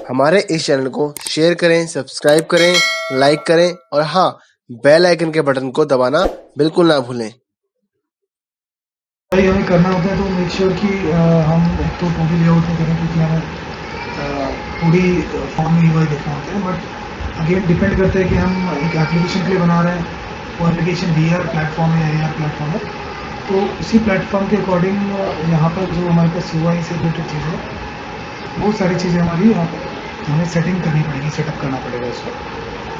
हमारे इस चैनल को शेयर करें, सब्सक्राइब करें, लाइक करें और हाँ, बेल आइकन के बटन को दबाना बिल्कुल ना भूलें। भाई हमें करना होता है तो मेक श्योर कि हम एक तो पूरी लेआउट में करें, क्योंकि हमें पूरी फॉर्म में यूआई देखना होता है। बट अगेन डिपेंड करता है कि हम एक एप्लीकेशन के लिए बना रहे हैं, वो एप्लीकेशन वीआर प्लेटफॉर्म है या एआर प्लेटफॉर्म है, तो उसी प्लेटफॉर्म के अकॉर्डिंग यहाँ पर जो हमारे पास यूआई से रिलेटेड चीज़ें हैं, वो सारी चीज़ें हमारी यहाँ पर हमें सेटिंग करनी पड़ेगी, सेटअप करना पड़ेगा इसको।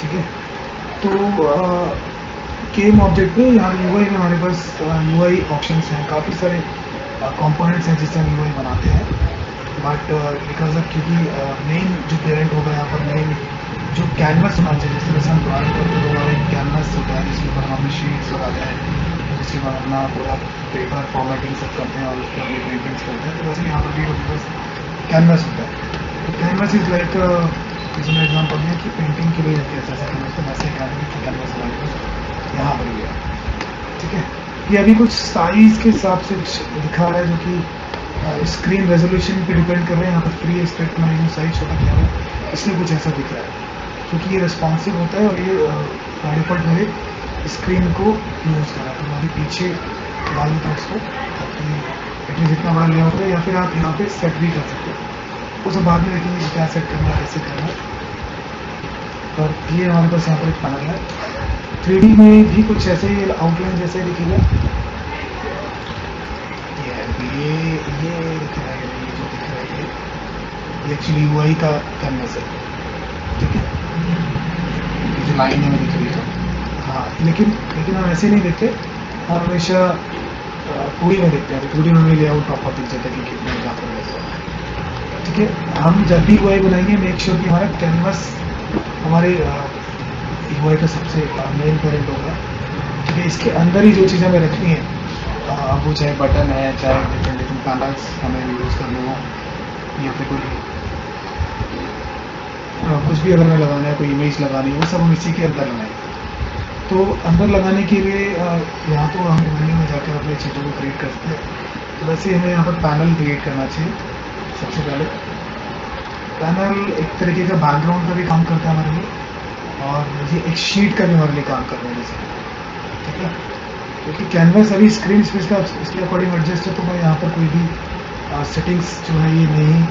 ठीक है, तो केम ऑब्जेक्ट में यहाँ यूआई में हमारे पास यूआई ऑप्शंस हैं, काफ़ी सारे कंपोनेंट्स हैं जिससे हम यूआई बनाते हैं। बट बिकॉज ऑफ क्योंकि मेन जो पेरेंट होगा यहाँ पर, मेन जो कैनवस होना चाहिए, जिस तरह से हम ड्राइंग करते हैं तो हमारा एक कैनवस होता है जिसके ऊपर हम अपनी शीट्स लगाते हैं, जिसके बाद अपना पूरा पेपर फॉर्मेटिंग सब करते हैं और उसके अपनी पेंटिंग्स करते हैं। तो वैसे यहाँ पर भी हमारे पास कैनवस होता है। तो कैनवस इज़ लाइक इसमें एग्जाम्पल दिया कि पेंटिंग के लिए कैसा कैनवस, तो वैसे कैनवस हमारे पास यहाँ पर भी है। ठीक है, ये अभी कुछ साइज के हिसाब से दिखा रहा है जो कि स्क्रीन रेजोल्यूशन पे डिपेंड कर रहे हैं। यहाँ पर फ्री एस्पेक्ट मैंने जो साइज छोटा किया है इसलिए कुछ ऐसा दिख रहा है, क्योंकि ये रिस्पॉन्सिव होता है और ये बाय डिफॉल्ट मेरे स्क्रीन को यूज़ कर रहा है। तो मैं अभी पीछे डाल देता हूँ उसको, ताकि जितना बड़ा लेआउट है, या फिर आप यहाँ पे सेट भी कर सकते हो, उसे बाद में देखेंगे क्या सेट करना है, कैसे करना है। और ये हमारे पास यहाँ पर एक पैनल है, 3D में भी कुछ ऐसे ही आउटलाइन जैसे दिखेगा। ये दिख रहा है, ये जो दिख रहा है ये एक्चुअली यूआई का कैनवस है। ठीक है, ये जो लाइन हमें दिख रही है, हाँ, लेकिन हम ऐसे नहीं देखते, हम हमेशा पूरी में देखते हैं। तो पूरी में लेआउट प्रॉपर दिख जाता है कि कितने जहाँ पर वैसा। ठीक है, हम जब भी यूआई बनाएंगे मेक श्योर कि हमारा कैनवस हमारे यूआई का सबसे मेन पेरेंट होगा। ठीक है, इसके अंदर ही जो चीज़ें हमें रखनी है, अब वो चाहे बटन है, चाहे डिफरेंट डिफरेंट पैनल्स हमें यूज़ करने हो, या फिर कोई कुछ भी अगर हमें लगाना है, कोई इमेज लगानी है, वो सब हम इसी के अंदर लगाएंगे। तो अंदर लगाने के लिए यहाँ तो हम मेन्यू में जाकर अपनी चीज़ों को क्रिएट करते हैं। तो वैसे हमें यहाँ पर पैनल क्रिएट करना चाहिए। सबसे पहले पैनल एक तरीके का बैकग्राउंड का भी काम करता है हमारे लिए, और ये एक शीट का भी हमारे लिए काम कर रहा है जैसे। ठीक है, क्योंकि कैनवस अभी स्क्रीन स्पेस का इसके अकॉर्डिंग एडजस्ट है, तो मैं यहाँ पर कोई भी सेटिंग्स जो है ये नहीं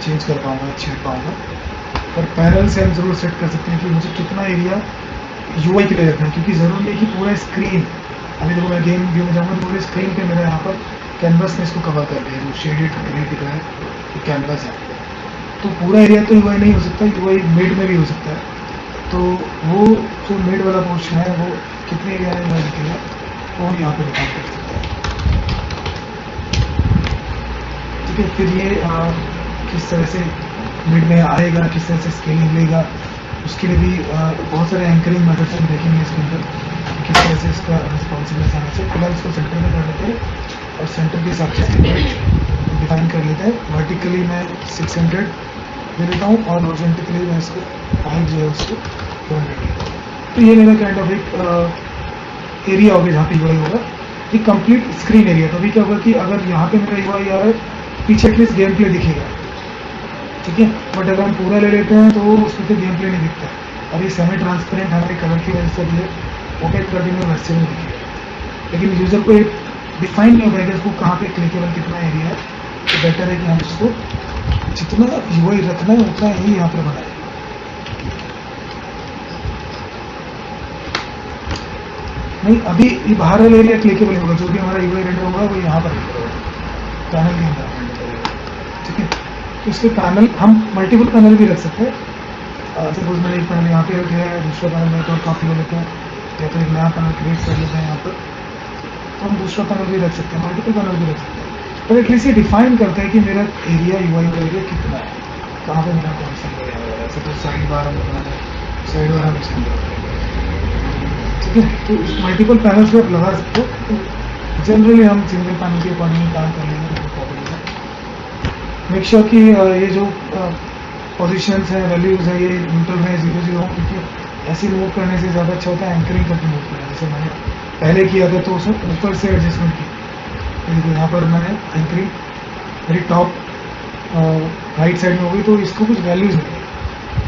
चेंज कर पाऊँगा, छेड़ पाऊँगा। पर पैनल से हम ज़रूर सेट कर सकते हैं कि मुझे कितना एरिया यूआई के लिए रखना है, क्योंकि ज़रूरी है कि पूरा स्क्रीन, अभी देखो मैं गेम व्यू में जाऊँगा तो पूरे स्क्रीन पे मेरा यहाँ पर कैनवस ने इसको कवर कर दिया, जो शेडेड ग्रे दिख रहा है तो कैनवस है। तो पूरा एरिया तो यूआई नहीं हो सकता, यूआई मिड में भी हो सकता है। तो वो जो मिड वाला पोर्शन है वो कितने एरिया में यूआई दिखेगा वो हम यहाँ पे डिफाइन कर सकते हैं। ठीक है, फिर ये किस तरह से मिड में आएगा, किस तरह से स्केलिंग लेगा, उसके लिए भी बहुत सारे एंकरिंग मेथड्स हम देखेंगे इसके अंदर, किस तरह से इसका रिस्पॉन्सिबनेस आना चाहिए। फिलहाल इसको सेंटर में कर लेते हैं और सेंटर के हिसाब से डिफाइन कर लेते हैं। वर्टिकली मैं 600 दे देता हूँ और हॉरिजॉन्टली मैं इसको 5 जो है उसको 200। तो ये मेरा काइंड ऑफ एक एरिया होगा जहाँ पे यूआई होगा, ये कंप्लीट स्क्रीन एरिया। तो अभी क्या होगा कि अगर यहाँ पे मेरा यूआई आ रहा है, पीछे एटलीस्ट गेम प्ले दिखेगा। ठीक है, बट अगर हम पूरा ले लेते हैं तो उसमें तो गेम प्ले नहीं दिखता, और ये सेमी ट्रांसपेरेंट हमारे कलर की वजह से भी ओपेक कर देंगे, वैसे नहीं दिखेगा। लेकिन यूज़र को एक डिफाइन नहीं होगा कि इसको कहाँ पे क्लिकेबल कितना एरिया है, तो बेटर है कि हम इसको जितना यूआई रखना है उतना ही यहाँ पर बनाए। नहीं, अभी ये बाहर वाला एरिया क्लिकेबल होगा, जो भी हमारा यूआई रेंडर होगा वो यहाँ पर पैनल के अंदर रेंडर करेगा। ठीक है, तो इसके पैनल हम मल्टीपल पैनल भी रख सकते हैं। सपोज मैंने एक पैनल यहाँ पे रखा है, दूसरा पैनल में तो कॉपी ले लेते हैं, या फिर एक नया पैनल क्रिएट कर लेते हैं यहाँ पर, तो हम दूसरा पैनल भी रख सकते हैं, मल्टीपल पैनल भी रख सकते हैं। पर एटलीस्ट ये डिफाइन करता है कि मेरा एरिया यूआई का एरिया कितना है, कहाँ पर मेरा कौन सा एरिया है। सपोज साइड बार हम रखना है, साइड बार हम इसके अंदर रखेंगे। ठीक है, तो मल्टीपल पैनल्स पे आप लगा सकते हो। तो जनरली हम सिंगल पैनल के अकॉर्डिंग काम कर लेंगे, तो प्रॉब्लम है। मेक श्योर कि ये जो पोजीशंस हैं, वैल्यूज़ है, ये न्यूट्रल में 0 0 हो, क्योंकि ऐसे मूव करने से ज़्यादा अच्छा होता है एंकरिंग करके मूव करना। जैसे मैंने पहले किया था तो उसमें ऊपर से एडजस्टमेंट की, देखो यहाँ पर मैंने एंकरिंग मेरी टॉप राइट साइड में हो गई, तो इसको कुछ वैल्यूज़ नहीं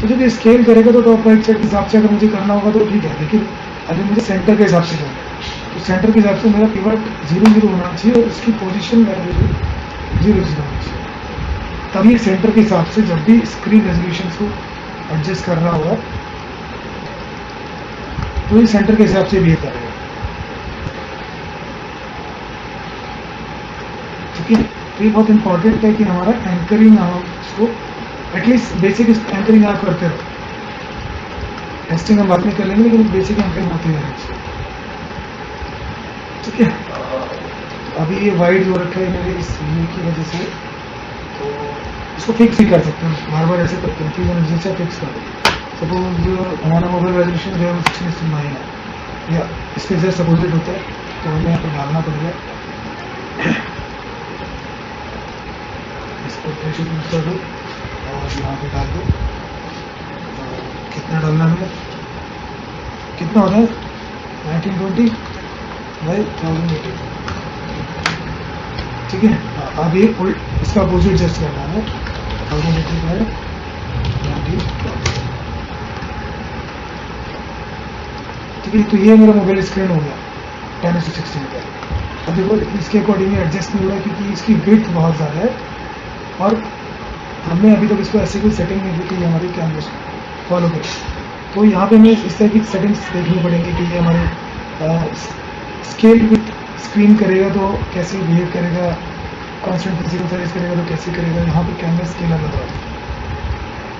तो जब ये स्केल करेगा तो टॉप राइट साइड के हिसाब से अगर मुझे करना होगा तो ठीक है, लेकिन अगर मुझे सेंटर के हिसाब से करना है तो सेंटर के हिसाब से मेरा पिवट 0 0 होना चाहिए और उसकी पोजीशन मेरा 0 0 होना चाहिए। तभी सेंटर के हिसाब से जब भी स्क्रीन रेजोल्यूशन को एडजस्ट करना होगा तो ये सेंटर के हिसाब से भी ये करेगा। ठीक है, तो ये बहुत इंपॉर्टेंट है कि हमारा एंकरिंग हम उसको एटलीस्ट बेसिक एंकरिंग आप करते रहो। टेस्टिंग हम बाद में कर लेंगे, लेकिन बेसिक एंकरिंग होती रहनी चाहिए। ठीक है, अभी ये वाइड हो रखा है मेरे इस व्यू की वजह से, तो इसको फिक्स भी कर सकते हैं। बार बार ऐसे कंफ्यूजन जैसे फिक्स कर दो। सपोज हमारा मोबाइल रेजोल्यूशन जो है वो 16:9 है या इसके जस्ट अपोजिट होता है, तो हमें यहाँ पर डालना पड़ेगा। इसको प्रेशर यूज कर दो और यहाँ पे डाल दो। कितना डालना है, कितना होता है 1920 बाई 1080। ठीक है, अब ये इसका अपोजिट जस्ट करना है 1080 बाई 90। ठीक है, तो ये मेरा मोबाइल स्क्रीन हो गया 10:16 का। अब देखो इसके अकॉर्डिंग एडजस्ट नहीं हो रहा है क्योंकि इसकी विड्थ बहुत ज़्यादा है और हमने अभी तक इसको ऐसी कोई सेटिंग नहीं दी कि हमारी कैमरे फॉलो करे। तो यहाँ पे हमें इस तरह की सेटिंग्स देखनी पड़ेंगी कि ये हमारे स्केल विथ स्क्रीन करेगा तो कैसे बिहेव करेगा, कांस्टेंट फिजिकल साइज करेगा तो कैसे करेगा। यहाँ पे कैमरा स्केल अलग है।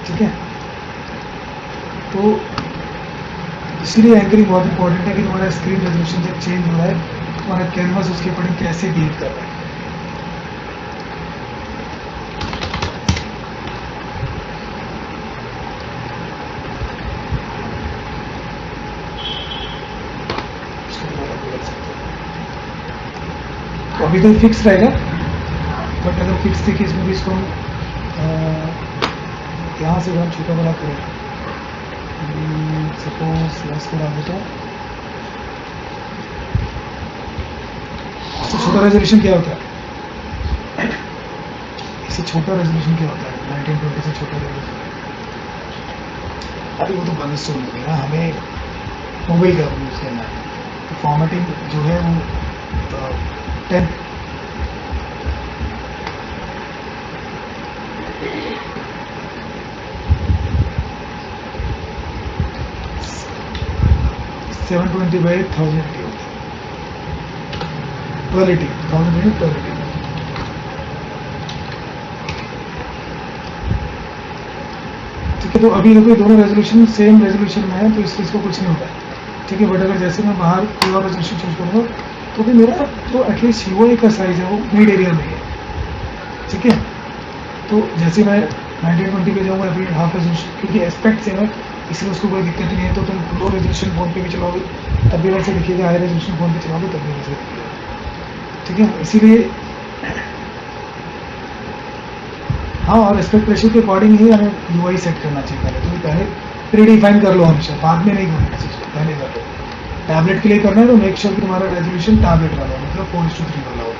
ठीक है, तो इसलिए एंकरिंग बहुत इंपॉर्टेंट है कि तुम्हारा स्क्रीन रेजोल्यूशन जब चेंज हो रहा है तुम्हारा कैनवास उसके अकॉर्डिंग कैसे बिहेव कर रहा है। तो अभी तो फिक्स रहेगा, बट अगर फिक्स थी कि इसमें भी इसको यहाँ से हम छोटा बड़ा करें, सपोज लेस को डाल देता हूँ। इससे छोटा रेजोल्यूशन क्या होता है, इससे छोटा रेजोल्यूशन क्या होता है 1920 से छोटा रेजोल्यूशन। अभी वो तो बंद सुन गया ना, हमें मोबाइल का यूज़ करना है। तो फॉर्मेटिंग जो है वो 10 720 बाई 1080 होता है, 1280 1280। ठीक है, तो अभी देखो दोनों रेजोल्यूशन सेम रेजोल्यूशन में है तो इस चीज़ को कुछ नहीं होता है। ठीक है, बट अगर जैसे मैं बाहर कोई और रेजोल्यूशन चूज करूँगा तो भी मेरा जो एटलीस्ट यूआई का साइज है वो मिड एरिया में है। ठीक है, तो जैसे मैं 1920 पे जाऊँगा अभी हाफ रेजोल्यूशन क्योंकि एस्पेक्ट सेम है इसलिए उसको कोई दिक्कत नहीं है। तो तुम लो रेजोल्यूशन फ़ोन पे भी चलाओगे तब भी वैसे दिखेगा, हाई रेजोल्यूशन फ़ोन पे चलाओगे तब भी वैसे दिखेगा। ठीक है, इसीलिए हाँ, और एस्पेक्ट रेशियो के अकॉर्डिंग ही हमें यूआई सेट करना चाहिए। पहले प्री डिफाइन कर लो, हमेशा बाद में नहीं करना चाहिए, पहले कर लो। टैबलेट के लिए करना है तो मेक श्योर कि तुम्हारा रेजोल्यूशन टैबलेट वाला हो, मतलब 4:3 वाला हो।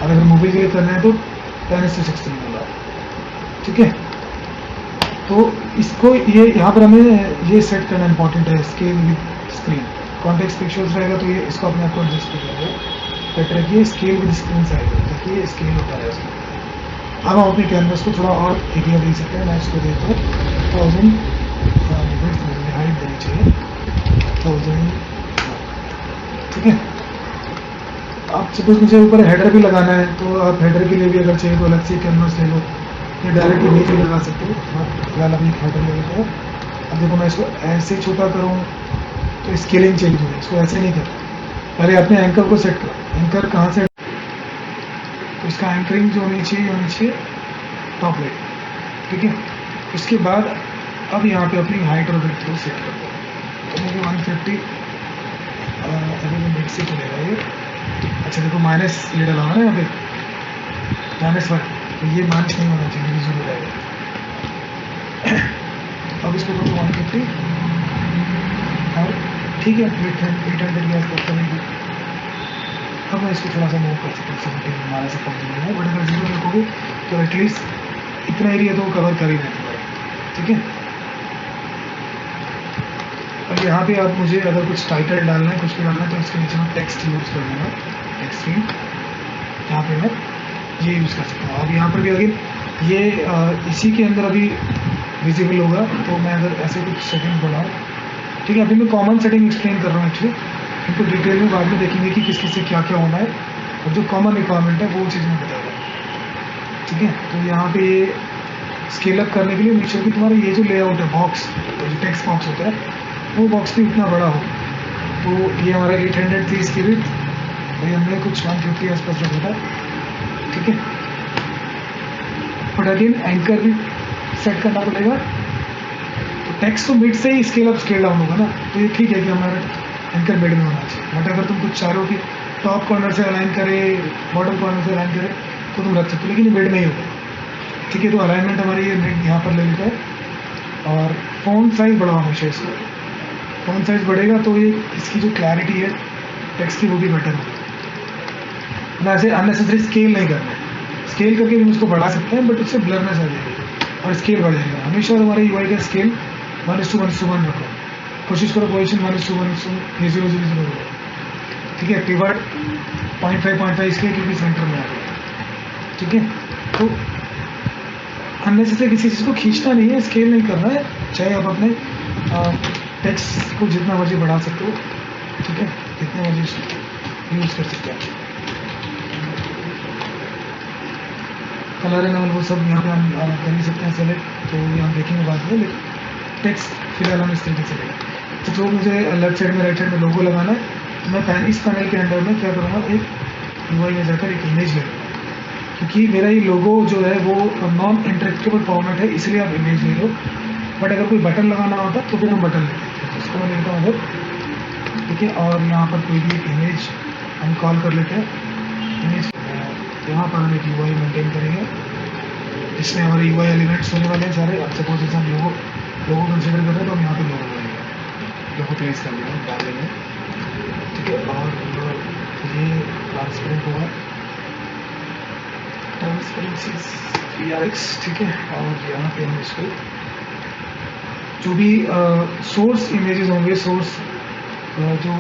और अगर मूवी के लिए करना है तो 10:16 वाला हो। ठीक है, तो इसको ये यहाँ पर हमें ये सेट करना इंपॉर्टेंट है, scale with screen. Context pictures रहेगा तो ये इसको अपने आप को एडजस्ट कर लेंगे। बेटर है कि स्केल विद स्क्रीन साइज देखिए स्केल होता है इसमें। अब हम अपने कैनवस को थोड़ा और एरिया दे सकते हैं। मैं इसको देता हूँ 1000 हाइट देनी चाहिए 1000। ठीक है, अब सपोज मुझे ऊपर हेडर भी लगाना है तो आप हेडर के लिए भी अगर चाहिए तो अलग से कैनवस ले लो, ये डायरेक्ट इमेज भी लगा सकते हो। फिलहाल अभी हेडर ले लेते हैं। अब देखो मैं इसको ऐसे छोटा करूँ तो स्केलिंग चेंज होगी, इसको ऐसे नहीं करना। पहले अपने एंकर को सेट करो, एंकर कहाँ से, तो इसका एंकरिंग जो होनी चाहिए टॉप राइट। ठीक है, उसके बाद अब यहाँ पे अपनी हाइट और विड्थ को सेट कर दो। तो मुझे 150 अभी मैं मिड से चलेगा ये। अच्छा देखो माइनस ये डाला हुआ ना यहाँ पे -1, तो ये माइनस नहीं होना चाहिए, ये 0 रहेगा। अब इसको बोलो 150 और ठीक है 800 के आसपास करेंगे। अब मैं इसको थोड़ा सा मूव कर सकता हूँ 70 माइनस से कम नहीं है, बट अगर 0 रखोगे तो एटलीस्ट इतना एरिया तो कवर कर ही नहीं पाएगा। ठीक है, अब यहाँ पे आप मुझे अगर कुछ टाइटल डालना है, कुछ भी डालना है, तो इसके नीचे मैं टेक्स्ट यूज़ कर लूँगा, टेक्स्ट फील्ड, यहाँ पे मैं ये यूज़ कर सकता हूँ। अब यहाँ पर भी अगेन ये इसी के अंदर अभी विजिबल होगा, तो मैं अगर ऐसे कुछ सेटिंग बनाऊँ, ठीक है। अभी मैं कॉमन सेटिंग एक्सप्लेन कर रहा हूँ एक्चुअली, इनको डिटेल में बाद में देखेंगे कि किस किस से क्या क्या होना है, और जो कॉमन रिक्वायरमेंट है वो चीज़ मैं बताऊँगा, ठीक है। तो यहाँ पे ये स्केल अप करने के लिए मेक श्योर कि तुम्हारा ये जो लेआउट है बॉक्स, जो टेक्स्ट बॉक्स होता है, वो बॉक्स भी उतना बड़ा हो। तो ये हमारा 800 थी इसकी विड्थ, भाई हमने कुछ 150 आसपास रखा था, ठीक है। बट अगेन एंकर भी सेट करना पड़ेगा, तो टेक्स्ट तो मिड से ही स्केल अप स्केल डाउन होगा ना, तो ये ठीक है कि हमारा एंकर मिड में होना चाहिए। बट अगर तुम कुछ चाह रहे हो कि टॉप कॉर्नर से अलाइन करे, बॉटम कॉर्नर से अलाइन करे, तो तुम रख सकते हो, लेकिन ये मिड में ही होगा, ठीक है। तो अलाइनमेंट हमारी ये मिड यहाँ पर ले लेता है। और फ़ॉन्ट साइज़ बढ़ाओ हमेशा इसका, फ़ॉन्ट साइज़ बढ़ेगा तो ये इसकी जो क्लैरिटी है टेक्स्ट की वो भी बेटर होगी। ना ऐसे अननेसेसरी स्केल नहीं करना है, स्केल करके भी उसको बढ़ा सकते हैं, बट उससे ब्लरनेस आ जाएगी और स्केल बढ़ जाएगा। हमेशा तुम्हारे UI का स्केल 1:1:1 रखो, कोशिश करो पोजिशन 1:1:1 ये 0:0:0 रखो, ठीक है। पिवट 0.5 इसलिए क्योंकि सेंटर में आ गया, ठीक है। तो अननेसेसरी किसी चीज़ को खींचना नहीं है, स्केल नहीं करना है, चाहे आप अपने टेक्स्ट को जितना मर्जी बढ़ा सकते हो, ठीक है, जितना मर्जी यूज़ कर सकते हैं। कलर एंड ऑल वो सब यहाँ पे हम कर ही सकते हैं सेलेक्ट, तो ये हम देखेंगे बाद में, लेकिन टेक्स्ट फिलहाल हम इस तरीके से लेंगे। तो जो मुझे लेफ्ट साइड में राइट साइड में लोगो लगाना है, तो मैं इस पैनल के अंदर में क्या करूँगा, एक UI में जाकर एक इमेज ले लूँगा, क्योंकि मेरा ये लोगो जो है वो नॉन इंटरेक्टेबल फॉर्मेट है, इसलिए आप इमेज ले लो। बट अगर कोई बटन लगाना होता तो फिर हम बटन लेते हैं, तो इसको मैं लेता हूँ उधर, ठीक है। और यहाँ पर कोई भी इमेज हम कॉल कर लेते हैं, इमेज यहाँ पर हम एक UI मेंटेन करेंगे, इसमें हमारे UI एलिमेंट्स होने वाले हैं सारे। अब सपोज जैसे हम लोगो कंसिडर कर रहे हैं, तो हम यहाँ पे लोगो प्लेस कर लेंगे, डाल लेंगे, ठीक है। और ये ट्रांसपेरेंट होगा, ट्रांसपेरेंसी 3RX, ठीक है। और यहाँ पे हम इसको जो भी सोर्स इमेजेस होंगे, सोर्स जो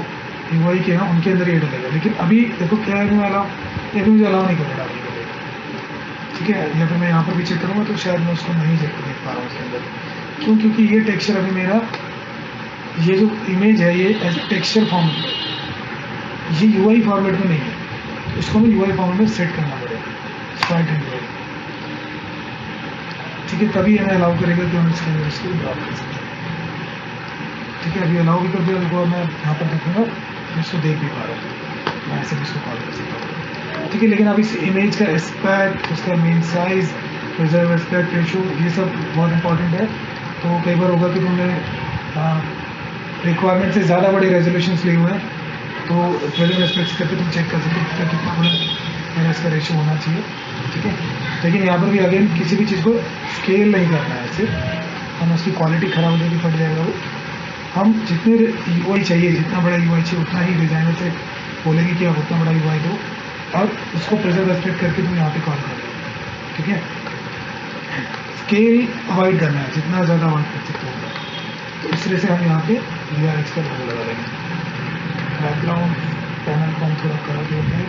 UI के हैं उनके अंदर ये डलेगा। लेकिन अभी देखो क्या है, मुझे अलाउ नहीं करेगा डालने के लिए, ठीक है। या फिर मैं यहाँ पर भी चेक करूँगा तो शायद मैं उसको नहीं देख पा रहा हूँ उसके अंदर, क्यों? क्योंकि ये टेक्सचर अभी मेरा, ये जो इमेज है ये एज टेक्सचर फॉर्मेट में, ये UI फॉर्मेट में नहीं है, तो इसको हमें UI फॉर्मेट में सेट करना पड़ेगा, स्प्राइट एंड UI, ठीक है। तभी हमें अलाउ करेगा कि हम इसके अंदर इसको ड्रॉप कर सकते हैं, ठीक है। अभी अलाउ भी कर दिया, देखो मैं यहाँ पर देखूँगा, मैं इसको देख भी पा रहा हूँ, मैं ऐसे भी इसको कॉल कर सकता हूँ, ठीक है। लेकिन अब इस इमेज का एस्पेक्ट, उसका main size, reserve aspect ratio, ये सब बहुत इंपॉर्टेंट है। तो कई बार होगा कि तुमने रिक्वायरमेंट से ज़्यादा बड़े रेजोल्यूशंस लिए हुए हैं, तो रिजर्व एस्पेक्ट्स करके तुम चेक कर सकते हो कितना बड़ा मेरा इसका रेशो होना चाहिए, ठीक है। लेकिन यहाँ पर भी अगेन किसी भी चीज़ को स्केल नहीं करना है ऐसे, हम उसकी क्वालिटी ख़राब हो जाएगी, फट जाएगा वो। हम जितने UI चाहिए, जितना बड़ा UI चाहिए उतना ही डिज़ाइनर से बोलेंगे कि आप उतना बड़ा UI दो, और उसको प्रेजर रेस्पेक्ट करके तुम यहाँ पे कॉल कर लो, ठीक है। स्केल अवॉइड करना है, जितना ज़्यादा अवॉइड कर सकते हो। तो इस तरह से हम यहाँ पे VRX का लोगो लगा देंगे। बैकग्राउंड पैनल को हम थोड़ा कलर देते हैं,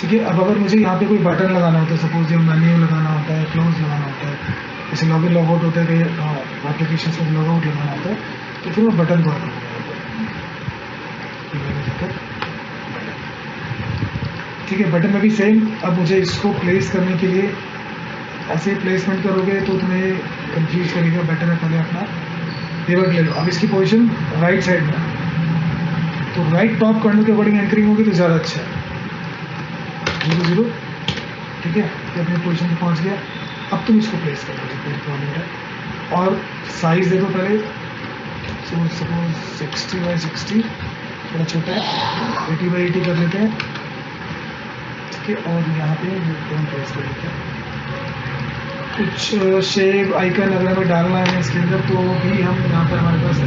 ठीक है। अब अगर मुझे यहाँ पे कोई बटन लगाना होता है, सपोज ये मेन्यू लगाना होता है, क्लोज लगाना होता है, जैसे लॉगिन लॉग आउट होता है कि एप्लीकेशन से लॉग आउट लगाना होता है, तो फिर मैं बटन कॉल करूँगा, ठीक है। बटन में भी सेम, अब मुझे इसको प्लेस करने के लिए ऐसे प्लेसमेंट करोगे तो तुम्हें कंफ्यूज करेगा। बेटर है पहले अपना रिवर्ट ले लो। अब इसकी पोजीशन राइट साइड में, तो राइट टॉप कॉर्नर के अकॉर्डिंग एंकरिंग होगी तो ज़्यादा अच्छा है, 0:0, ठीक है। ये अपनी पोजीशन पे पहुंच गया। अब तुम इसको प्लेस कर लो रिक्वायरमेंट है, और साइज़ दे दो पहले, सपोज 60x60, थोड़ा छोटा है, 80x80 कर लेते हैं, ठीक है। और यहाँ पे प्लेस कर लेते हैं, कुछ शेप आइकन अगर हमें डालना है इसके अंदर तो भी हम यहाँ पर हमारे पास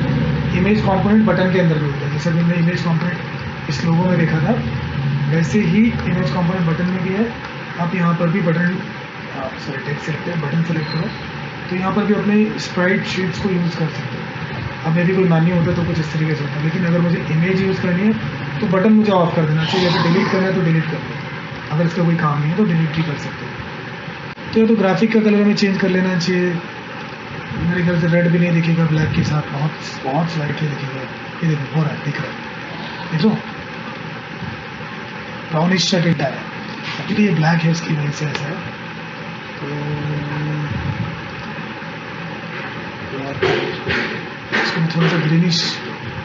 इमेज कंपोनेंट बटन के अंदर भी होता है। जैसे कि हमने इमेज कंपोनेंट इस लोगो में देखा था, वैसे ही इमेज कंपोनेंट बटन में भी है। आप यहाँ पर भी बटन टेक्स्ट सेलेक्ट है, बटन सेलेक्ट करो तो यहाँ पर भी अपने स्प्राइट शीट्स को यूज़ कर सकते हो। अब यदि कोई मान्य होता तो कुछ इस तरीके से होता है, लेकिन अगर मुझे इमेज यूज़ करनी है तो बटन मुझे ऑफ कर देना चाहिए। अगर डिलीट करना है तो डिलीट कर दो, अगर इसका कोई काम नहीं है तो डिलीट भी कर सकते हो। तो ये तो ग्राफिक का कलर हमें चेंज कर लेना चाहिए। मेरे ख्याल से रेड भी नहीं दिखेगा ब्लैक के साथ, बहुत स्लाइटली दिखेगा। ये देखो हो रहा है, दिख रहा है, देख लो ब्राउनिश सा टिंट आया। एक्चुअली ये ब्लैक है, उसकी वजह से ऐसा है। तो इसको मैं थोड़ा सा ग्रीनिश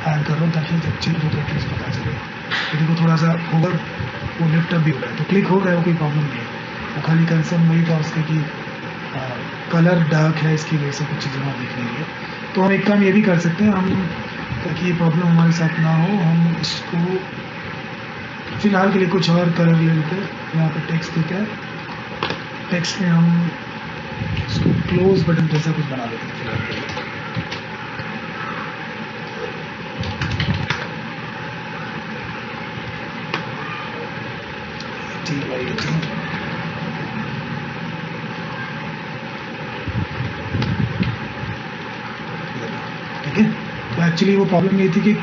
ऐड कर रहा हूँ ताकि जब चेंज होता है एटलीस्ट पता चले। तो देखो थोड़ा सा होगा, वो लिफ्ट अप भी हो रहा है, तो क्लिक हो रहा है, वो कोई प्रॉब्लम नहीं है। वो खाली कंसर्न वही था उसका कि कलर डार्क है, इसकी वजह से कुछ चीज़ें वहाँ दिख रही है। तो हम एक काम ये भी कर सकते हैं, हम ताकि ये प्रॉब्लम हमारे साथ ना हो, हम इसको फिलहाल के लिए कुछ और कलर ले लेते हैं। यहाँ पर टेक्स्ट देते हैं, टेक्स्ट में हम इसको क्लोज बटन जैसा कुछ बना लेते हैं फिलहाल के लिए। ठीक है, तो एक्चुअली वो प्रॉब्लम ये थी कि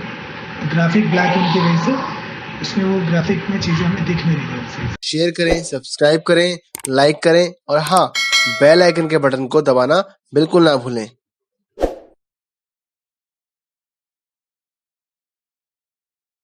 ग्राफिक ब्लैक होने की वजह से इसमें वो ग्राफिक में चीज़ें हमें दिख नहीं रही थी। शेयर करें, सब्सक्राइब करें, लाइक करें और हाँ, बेल आइकन के बटन को दबाना बिल्कुल ना भूलें।